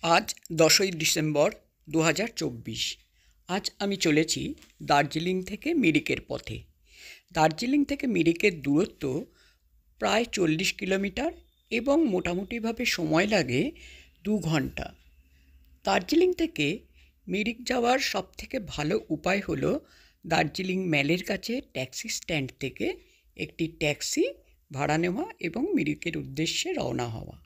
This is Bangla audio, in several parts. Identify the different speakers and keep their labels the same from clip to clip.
Speaker 1: আজ 10ই ডিসেম্বর 2024। আজ আমি চলেছি দার্জিলিং থেকে মিরিকের পথে। দার্জিলিং থেকে মিরিকের দূরত্ব প্রায় 40 কিলোমিটার এবং মোটামুটিভাবে সময় লাগে 2 ঘন্টা। দার্জিলিং থেকে মিরিক যাওয়ার সবথেকে ভালো উপায় হলো দার্জিলিং ম্যালের কাছে ট্যাক্সি স্ট্যান্ড থেকে একটি ট্যাক্সি ভাড়া নেওয়া এবং মিরিকের উদ্দেশ্যে রওনা হওয়া।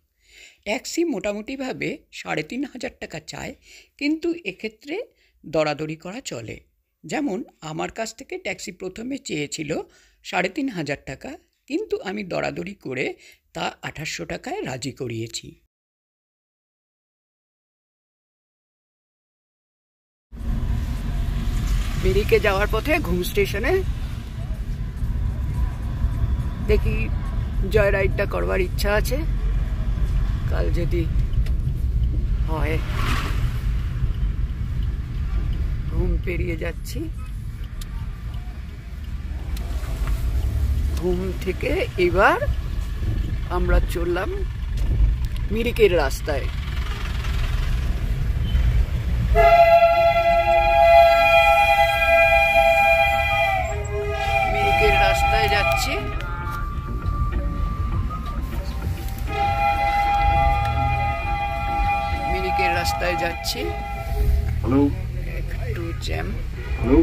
Speaker 1: ট্যাক্সি মোটামুটিভাবে 3,500 টাকা চায়, কিন্তু এক্ষেত্রে দরাদরি করা চলে। যেমন আমার কাছ থেকে ট্যাক্সি প্রথমে চেয়েছিল 3,500 টাকা, কিন্তু আমি দরাদরি করে তা 2,800 টাকায় রাজি করিয়েছি। মিরিকে যাওয়ার পথে ঘুম স্টেশনে দেখি জয় রাইডটা করবার ইচ্ছা আছে, কাল যদি হয়। ঘুম পেরিয়ে যাচ্ছি, ঘুম থেকে এবার আমরা চললাম মিরিকের রাস্তায়। মিরিকের রাস্তায় যাচ্ছি। মিরিকের রাস্তায় যাচ্ছি।
Speaker 2: হ্যালো,
Speaker 1: একটু জ্যাম।
Speaker 2: হ্যালো,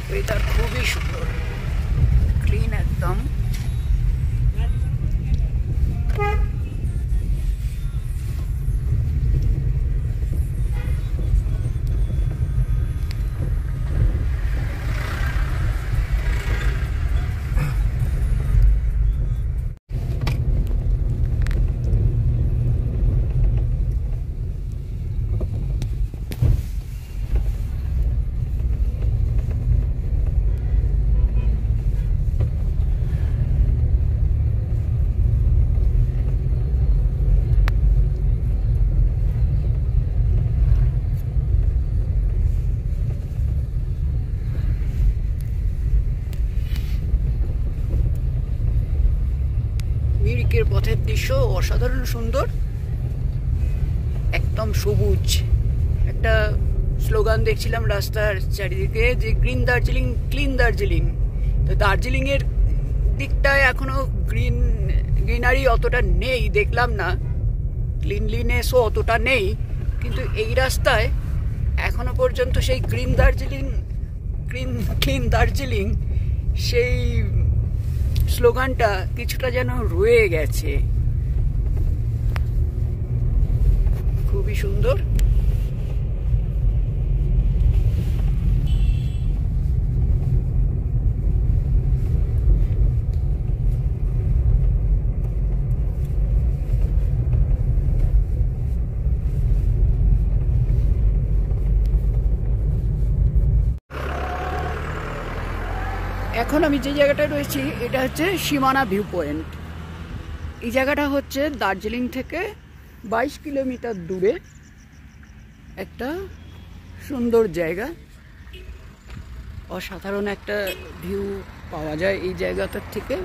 Speaker 1: ওয়েদার খুবই সুন্দর, ক্লিন একদম। মিরিকের পথের দৃশ্য অসাধারণ সুন্দর, একদম সবুজ। একটা স্লোগান দেখছিলাম রাস্তার চারিদিকে যে গ্রিন দার্জিলিং, ক্লিন দার্জিলিং। তো দার্জিলিংয়ের দিকটায় এখনো গ্রিনারি অতটা নেই, দেখলাম না, ক্লিনলিনেসও অতটা নেই, কিন্তু এই রাস্তায় এখনো পর্যন্ত সেই গ্রিন দার্জিলিং, ক্লিন দার্জিলিং, সেই স্লোগানটা কিছুটা যেন রয়ে গেছে। খুবই সুন্দর। এখন আমি যে জায়গাটায় রয়েছি এটা হচ্ছে সীমানা ভিউ পয়েন্ট। এই জায়গাটা হচ্ছে দার্জিলিং থেকে 22 কিলোমিটার দূরে একটা সুন্দর জায়গা। অসাধারণ একটা ভিউ পাওয়া যায় এই জায়গাটার থেকে।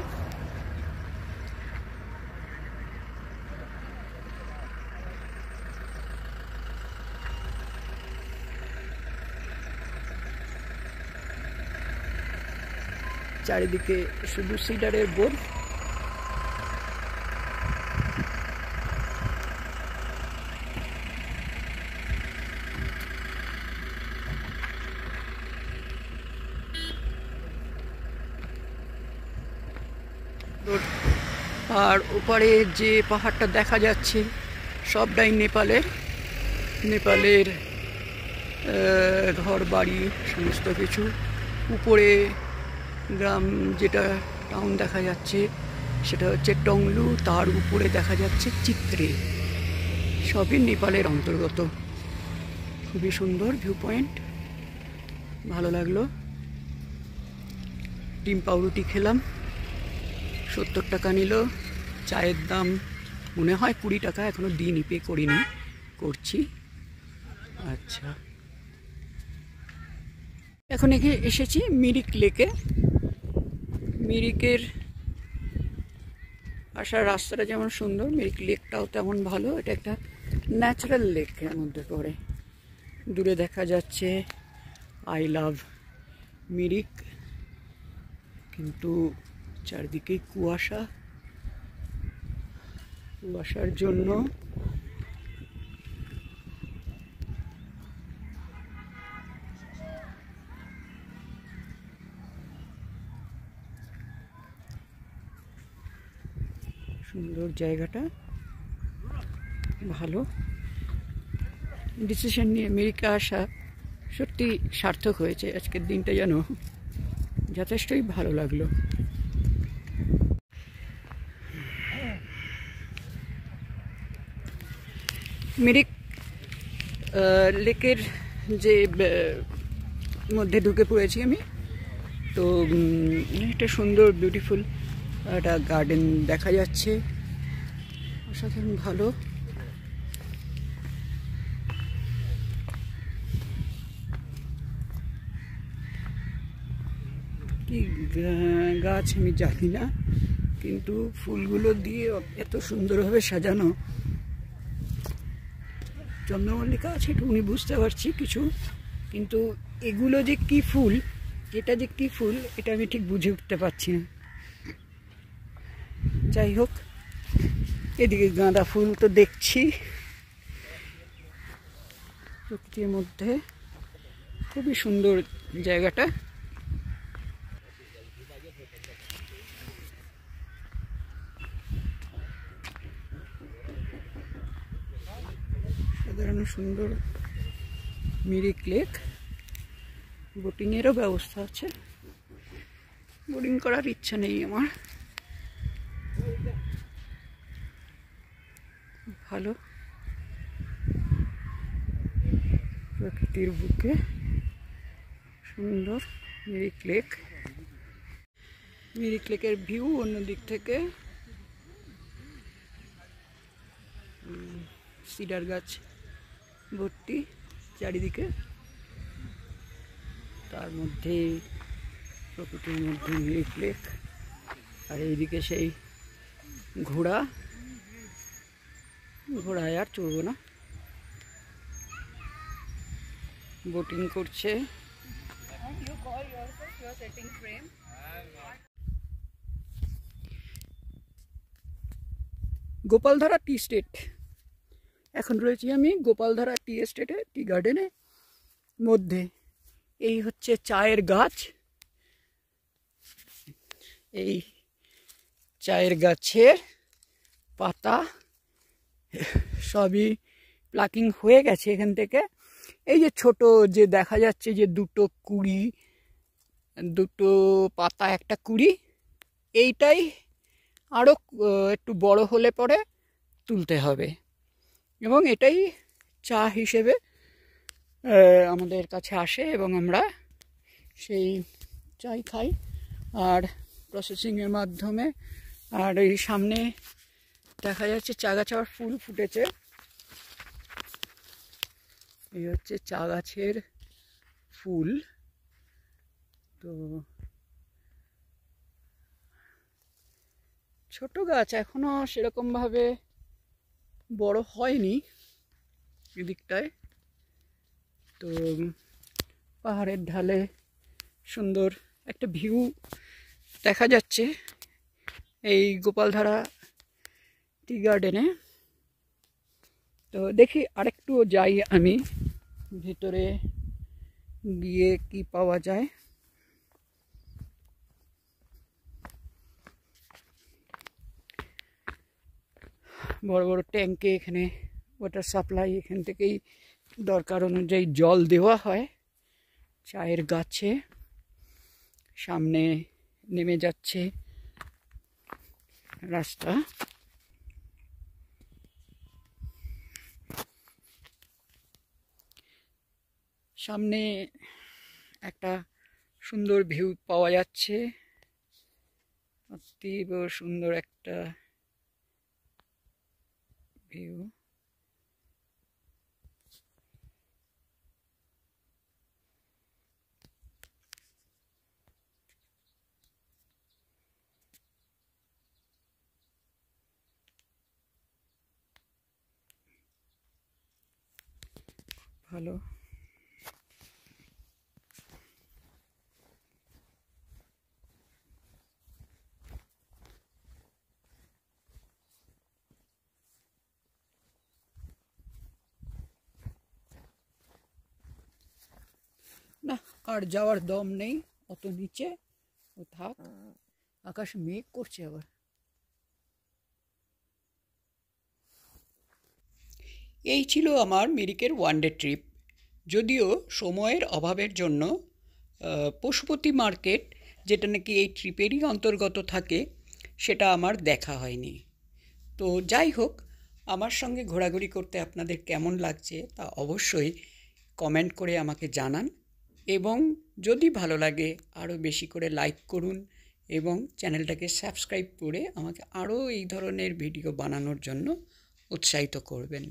Speaker 1: চারিদিকে শুধু সিডারের বোর্ড। আর ওপারে যে পাহাড়টা দেখা যাচ্ছে সবটাই নেপালের ঘর বাড়ি সমস্ত কিছু। উপরে গ্রাম, যেটা টাউন দেখা যাচ্ছে সেটা হচ্ছে টংলু, তার উপরে দেখা যাচ্ছে চিত্রে, সবই নেপালের অন্তর্গত। খুবই সুন্দর ভিউ পয়েন্ট, ভালো লাগলো। ডিম পাউরুটি খেলাম, 70 টাকা নিল। চায়ের দাম মনে হয় 20 টাকা, এখনো দিনই পে করিনি, করছি। আচ্ছা। এখন এসেছি মিরিক লেকে। মিরিকের আসার রাস্তাটা যেমন সুন্দর, মিরিক লেকটাও তেমন ভালো। এটা একটা ন্যাচারাল লেকের মধ্যে পড়ে। দূরে দেখা যাচ্ছে আই লাভ মিরিক, কিন্তু চারদিকেই কুয়াশার জন্য সুন্দর জায়গাটা, ভালো ডিসিশন নিয়ে আমেরিকা আসা সত্যি সার্থক হয়েছে। আজকের দিনটা যেন যথেষ্টই ভালো লাগলো। মিরিক লেকের যে মধ্যে ঢুকে পড়েছি আমি, তো একটা সুন্দর বিউটিফুল একটা গার্ডেন দেখা যাচ্ছে, অসাধারণ ভালো। কি গাছ আমি জানি না, কিন্তু ফুলগুলো দিয়ে এত সুন্দরভাবে সাজানো। চন্দ্রমল্লিকা আছে উনি বুঝতে পারছি কিছু, কিন্তু এগুলো যে কি ফুল, এটা যে কি ফুল এটা আমি ঠিক বুঝে উঠতে পারছি না। যাই হোক, এদিকে গাঁদা ফুল তো দেখছি প্রকৃতির মধ্যে, খুবই সুন্দর জায়গাটা। সাধারণ সুন্দর মিরিক লেক, বোটিংয়েরও ব্যবস্থা আছে। বোটিং করার ইচ্ছা নেই আমার, ভালো প্রকৃতির বুকে সুন্দর মিরিক লেক। মিরিক লেকের ভিউ অন্য দিক থেকে, সিডার গাছ ভর্তি চারিদিকে, তার মধ্যে প্রকৃতির মধ্যে মিরিক লেক। আর এইদিকে সেই ঘোড়ায় আর চড়বো না, বোটিং করছে। গোপালধারা টি স্টেট, এখন রয়েছি আমি গোপালধারা টি এস্টেটে, টি গার্ডেনে মধ্যে। এই হচ্ছে চায়ের গাছ, এই চায়ের গাছের পাতা সবই প্লাকিং হয়ে গেছে এখান থেকে। এই যে ছোট যে দেখা যাচ্ছে যে দুটো পাতা, একটা কুড়ি, এইটাই আরও একটু বড় হলে পরে তুলতে হবে, এবং এটাই চা হিসেবে আমাদের কাছে আসে এবং আমরা সেই চাই খাই। আর প্রসেসিংয়ের মাধ্যমে, আর এই সামনে দেখা যাচ্ছে চা গাছে আবার ফুল ফুটেছে। এই হচ্ছে চা গাছের ফুল। তো ছোট গাছ, এখনো সেরকমভাবে বড় হয়নি এদিকটায়। তো পাহাড়ের ঢালে সুন্দর একটা ভিউ দেখা যাচ্ছে এই গোপালধারা টি গার্ডেনে। তো দেখি আরেকটু যাই আমি ভিতরে, গিয়ে কি পাওয়া যায়। বড় বড় ট্যাঙ্কে এখানে ওয়াটার সাপ্লাই, এখান থেকেই দরকার অনুযায়ী জল দেওয়া হয় চায়ের গাছে। সামনে নেমে যাচ্ছে রাস্তা, সামনে একটা সুন্দর ভিউ পাওয়া যাচ্ছে, অতীব সুন্দর একটা ভিউ। ভালো। না, আর যাওয়ার দম নেই অত নিচে, ও থাক। আকাশে মেঘ করছে আবার। এই ছিল আমার মিরিকের ওয়ানডে ট্রিপ। যদিও সময়ের অভাবের জন্য পশুপতি মার্কেট, যেটা নাকি এই ট্রিপেরই অন্তর্গত থাকে, সেটা আমার দেখা হয়নি। তো যাই হোক, আমার সঙ্গে ঘোরাঘুরি করতে আপনাদের কেমন লাগছে তা অবশ্যই কমেন্ট করে আমাকে জানান, এবং যদি ভালো লাগে আরও বেশি করে লাইক করুন এবং চ্যানেলটাকে সাবস্ক্রাইব করে আমাকে আরও এই ধরনের ভিডিও বানানোর জন্য উৎসাহিত করবেন।